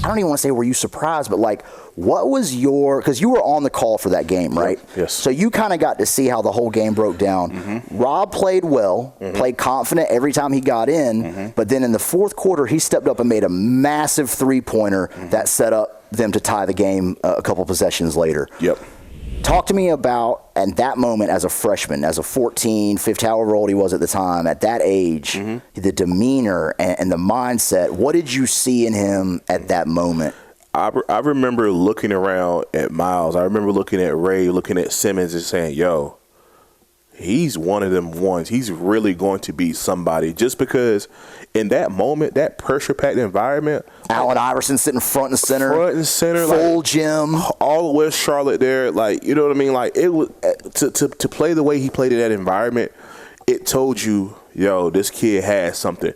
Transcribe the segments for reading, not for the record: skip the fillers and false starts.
I don't even want to say were you surprised, but like, what was your, because you were on the call for that game, right? Yes. So you kind of got to see how the whole game broke down. Rob played well, played confident every time he got in, but then in the fourth quarter, he stepped up and made a massive three-pointer that set up them to tie the game a couple possessions later. Yep. Talk to me about, at that moment as a freshman, as a 14, 15, however old he was at the time, at that age, the demeanor and the mindset. What did you see in him at that moment? I remember looking around at Miles. I remember looking at Ray, looking at Simmons and saying, yo, he's one of them ones. He's really going to be somebody. Just because in that moment, that pressure-packed environment. Allen Iverson sitting front and center. Full like, gym. All of West Charlotte there. Like, you know what I mean? Like, it was to play the way he played in that environment, it told you, yo, this kid has something.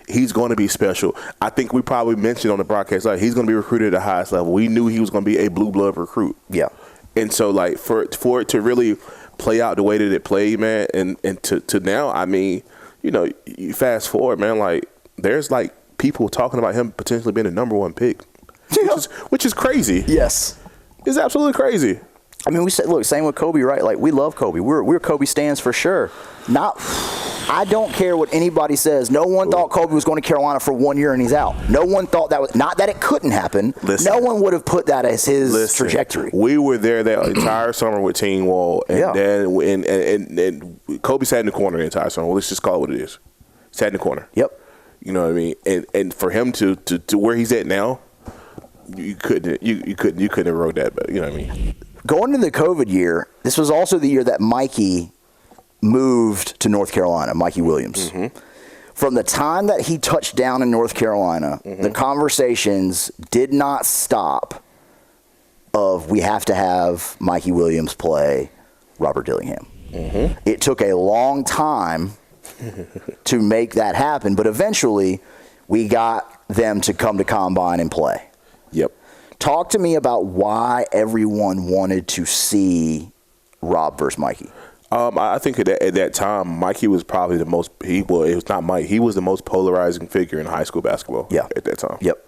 He's going to be special. I think we probably mentioned on the broadcast, like, he's going to be recruited at the highest level. We knew he was going to be a blue blood recruit. Yeah. And so, like, for it to really play out the way that it played, man, and to now, I mean, you know, you fast forward, man, like, there's, like, people talking about him potentially being a number one pick, which is crazy. Yes. It's absolutely crazy. I mean, we said, look, same with Kobe, right? Like, we love Kobe. We're Kobe stands for sure. I don't care what anybody says. No one thought Kobe was going to Carolina for 1 year and he's out. No one thought that was, not that it couldn't happen. No one would have put that as his trajectory. We were there that entire summer with Team Wall, and then and Kobe sat in the corner the entire summer. Well, let's just call it what it is. Sat in the corner. Yep. You know what I mean? And for him to where he's at now, you couldn't have wrote that, but you know what I mean? Going into the COVID year, this was also the year that Mikey moved to North Carolina, Mikey Williams. From the time that he touched down in North Carolina, the conversations did not stop of we have to have Mikey Williams play Robert Dillingham. It took a long time to make that happen, but eventually we got them to come to Combine and play. Yep. Talk to me about why everyone wanted to see Rob versus Mikey. I think at that time, Mikey was probably the most. It was not Mike. He was the most polarizing figure in high school basketball. Yeah. At that time. Yep.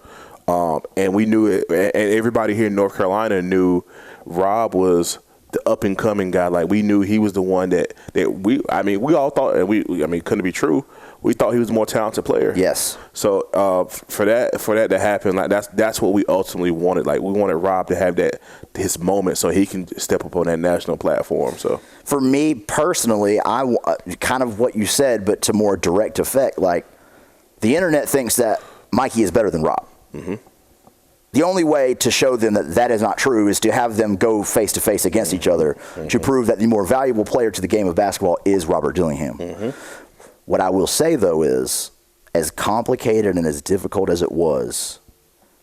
And we knew it, and everybody here in North Carolina knew Rob was the up and coming guy. Like, we knew he was the one that we. I mean, we all thought, and it couldn't be true. We thought he was a more talented player. Yes. So for that to happen, like that's what we ultimately wanted. Like, we wanted Rob to have his moment so he can step up on that national platform. So for me personally, I kind of what you said, but to more direct effect. Like, the internet thinks that Mikey is better than Rob. The only way to show them that that is not true is to have them go face to face against each other to prove that the more valuable player to the game of basketball is Robert Dillingham. What I will say, though, is as complicated and as difficult as it was,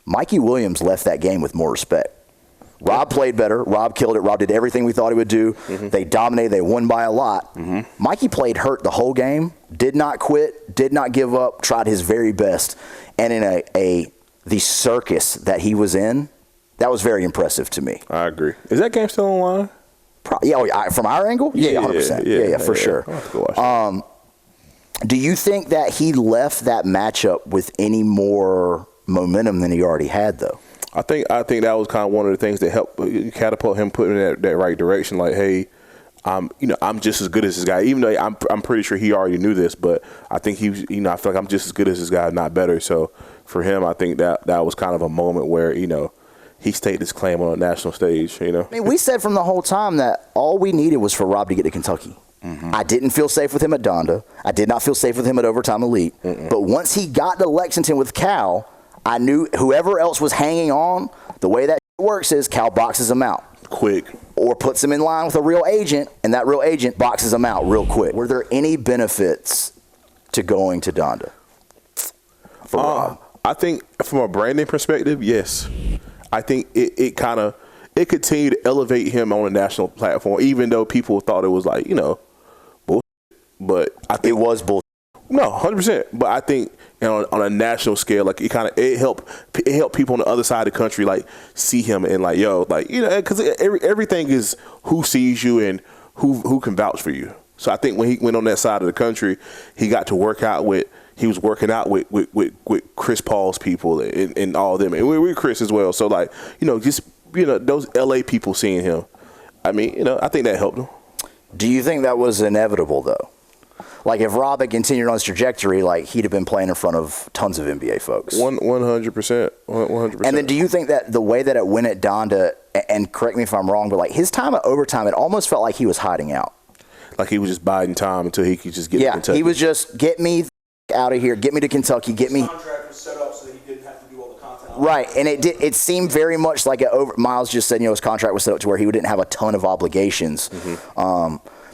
Mikey Williams left that game with more respect. Rob played better. Rob killed it. Rob did everything we thought he would do. They dominated. They won by a lot. Mikey played hurt the whole game, did not quit, did not give up, tried his very best. And in the circus that he was in, that was very impressive to me. I agree. Is that game still online? From our angle? Yeah, 100%. Yeah, for sure. I'll have to go watch it. Do you think that he left that matchup with any more momentum than he already had, though? I think that was kind of one of the things that helped catapult him put in that right direction. Like, hey, I'm just as good as this guy. Even though I'm pretty sure he already knew this, but I think I feel like I'm just as good as this guy, not better. So for him, I think that was kind of a moment where he staked his claim on a national stage. I mean, we said from the whole time that all we needed was for Rob to get to Kentucky. I didn't feel safe with him at Donda. I did not feel safe with him at Overtime Elite. But once he got to Lexington with Cal, I knew whoever else was hanging on, the way that works is Cal boxes him out. Quick. Or puts him in line with a real agent, and that real agent boxes him out real quick. Were there any benefits to going to Donda for Rob? I think from a branding perspective, yes. I think it continued to elevate him on a national platform, even though people thought it was like, bullshit. But I think it was bullshit. No, 100%. But I think on a national scale, like it helped people on the other side of the country like see him and like because everything is who sees you and who can vouch for you. So I think when he went on that side of the country, he got to work out with he was working out with Chris Paul's people and all them, and we're Chris as well. So like, just those LA people seeing him. I mean, I think that helped him. Do you think that was inevitable though? Like if Rob had continued on his trajectory, like he'd have been playing in front of tons of NBA folks. 100%. 100%. And then do you think that the way that it went at Donda, and correct me if I'm wrong, but like his time at overtime, it almost felt like he was hiding out. Like he was just biding time until he could just get to Kentucky. He was just, get me out of here, get me to Kentucky, get me. His contract was set up so that he didn't have to do all the content. Right, and it seemed very much like Miles just said, his contract was set up to where he didn't have a ton of obligations.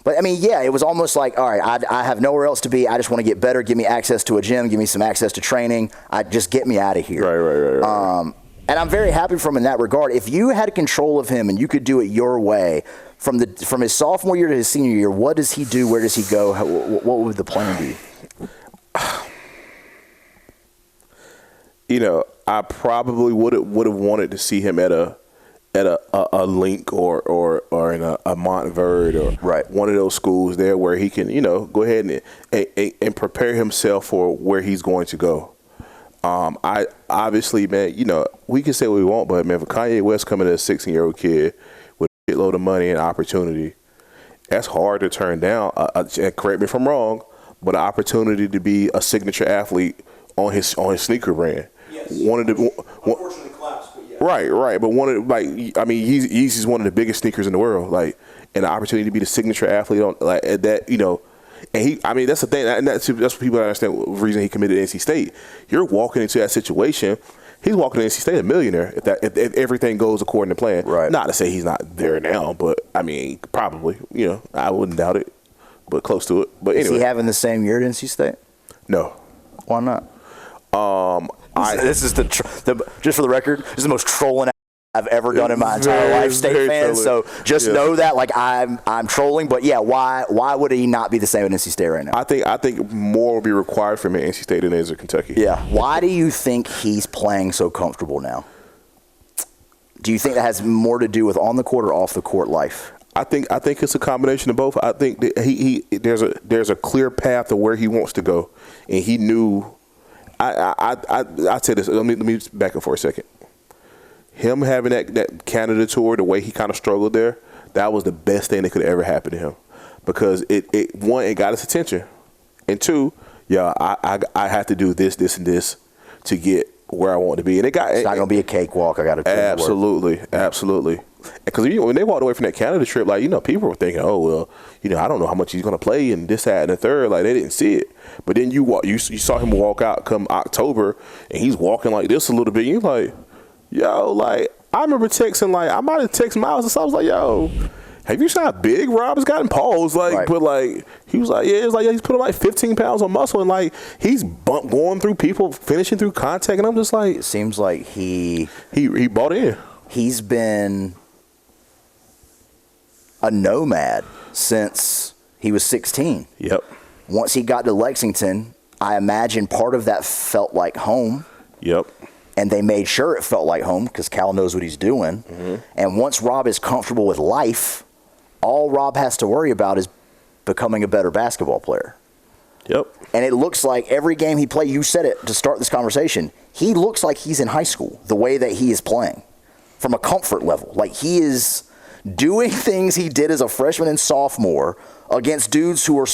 But I mean, it was almost like, all right, I have nowhere else to be. I just want to get better. Give me access to a gym. Give me some access to training. Just get me out of here. Right. And I'm very happy for him in that regard. If you had control of him and you could do it your way, from his sophomore year to his senior year, what does he do? Where does he go? What would the plan be? I probably would have wanted to see him at a Link or in a Montverde or one of those schools there where he can go ahead and prepare himself for where he's going to go. I obviously, man, we can say what we want, but man, for Kanye West coming as a 16-year-old kid with a shitload of money and opportunity, that's hard to turn down. And correct me if I'm wrong, but an opportunity to be a signature athlete on his sneaker brand. Yes. Unfortunately collapsed, but yeah. Right. But Yeezy's one of the biggest sneakers in the world. Like, and the opportunity to be the signature athlete on like that, and that's the thing, and that's what people understand. The reason he committed to NC State, you're walking into that situation. He's walking to NC State a millionaire if everything goes according to plan. Right. Not to say he's not there now, but I mean, probably. I wouldn't doubt it, but close to it. But anyway, is he having the same year at NC State? No. Why not? This is just for the record, this is the most trolling I've ever done in my entire life, State fans. So just know that, like, I'm trolling, but yeah, why would he not be the same at NC State right now? I think more will be required from NC State than is at Kentucky. Yeah. Why do you think he's playing so comfortable now? Do you think that has more to do with on the court or off the court life? I think it's a combination of both. I think that there's a clear path to where he wants to go, and he knew. I say this. Let me back up for a second. Him having that Canada tour, the way he kind of struggled there, that was the best thing that could ever happen to him, because it got his attention, and two, I have to do this, and this to get where I want to be, and it's not gonna be a cakewalk. I got to absolutely. Because when they walked away from that Canada trip, people were thinking, oh well, I don't know how much he's gonna play and this, that, and the third. Like, they didn't see it, but then you saw him walk out come October, and he's walking like this a little bit. And you're like, yo, like, I remember texting, like, I might have texted Miles and stuff. I was like, yo, have you seen how big Rob has gotten? Paused, like, but like, he was like, yeah, it's like, he's putting like 15 pounds on muscle, and like, he's going through people, finishing through contact, and I'm just like, it seems like he bought in. He's been a nomad since he was 16. Yep. Once he got to Lexington, I imagine part of that felt like home. Yep. And they made sure it felt like home because Cal knows what he's doing. Mm-hmm. And once Rob is comfortable with life, all Rob has to worry about is becoming a better basketball player. Yep. And it looks like every game he plays, you said it to start this conversation, he looks like he's in high school, the way that he is playing from a comfort level. Like, he is doing things he did as a freshman and sophomore against dudes who are,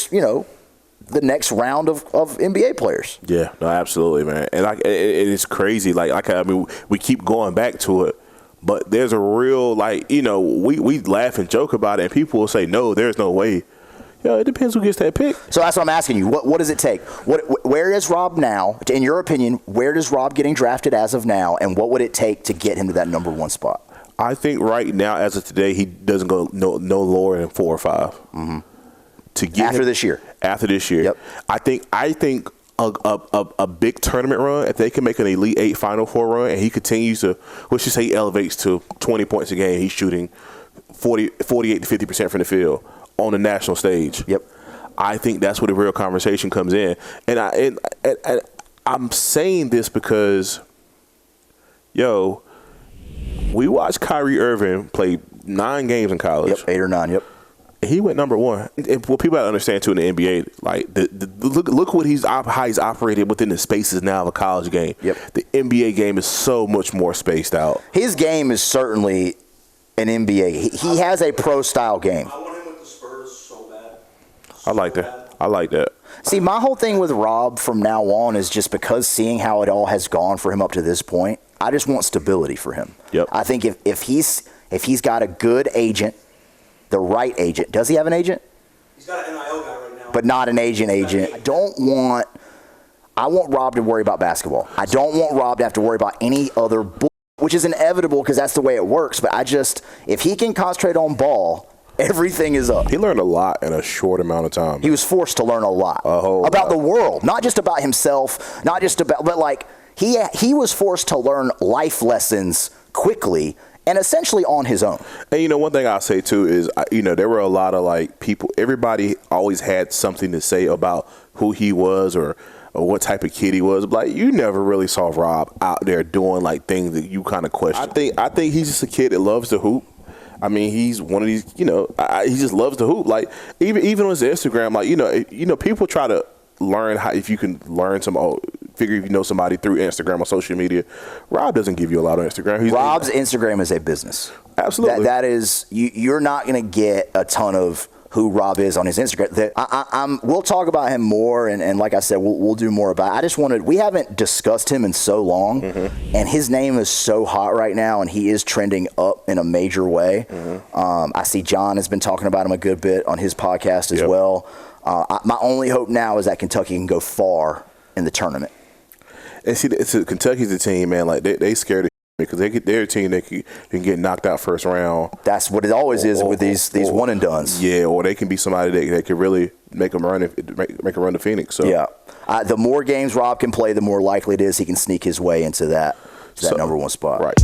the next round of NBA players. Yeah, no, absolutely, man. And it's crazy. We keep going back to it, but there's a real, we laugh and joke about it, and people will say, no, there's no way. Yeah, it depends who gets that pick. So that's what I'm asking you. What does it take? Where is Rob now? In your opinion, where does Rob getting drafted as of now, and what would it take to get him to that number one spot? I think right now, as of today, he doesn't go no lower than 4 or 5. Mm-hmm. To get after this year. Yep. I think a big tournament run, if they can make an Elite 8 Final Four run, and he continues to, let's just say he elevates to 20 points a game, he's shooting 48 to 50% from the field on the national stage. Yep. I think that's where the real conversation comes in. And I'm saying this because, we watched Kyrie Irving play 9 games in college. Yep, 8 or 9, yep. He went number one. And what people gotta understand too in the NBA, like look what how he's operated within the spaces now of a college game. Yep. The NBA game is so much more spaced out. His game is certainly an NBA. He has a pro style game. I want him with the Spurs so bad. I like that. I like that. See, my whole thing with Rob from now on is just because seeing how it all has gone for him up to this point, I just want stability for him. Yep. I think if he's got a good agent, the right agent. Does he have an agent? He's got an NIL guy right now. But not an agent. I want Rob to worry about basketball. I don't want Rob to have to worry about any other which is inevitable because that's the way it works. But if he can concentrate on ball, everything is up. He learned a lot in a short amount of time. He was forced to learn a lot about the world, not just about himself, but like he was forced to learn life lessons quickly and essentially on his own. And one thing I'll say too is, there were a lot of like people. Everybody always had something to say about who he was or what type of kid he was. But like, you never really saw Rob out there doing like things that you kind of question. I think he's just a kid that loves to hoop. I mean, he's one of these. He just loves to hoop. Like even on his Instagram, like people try to learn how if you can learn figure if you know somebody through Instagram or social media. Rob doesn't give you a lot on Instagram. Rob's Instagram is a business. Absolutely. That is, you're not going to get a ton of who Rob is on his Instagram. We'll talk about him more, and like I said, we'll do more about it. I just we haven't discussed him in so long, and his name is so hot right now, and he is trending up in a major way. I see John has been talking about him a good bit on his podcast as well. My only hope now is that Kentucky can go far in the tournament. And see, Kentucky's a team, man. Like they scared of because they're a team that can get knocked out first round. That's what it always is with these one and dones. Yeah, or they can be somebody that could really make a run to Phoenix. So yeah, the more games Rob can play, the more likely it is he can sneak his way into that number one spot. Right.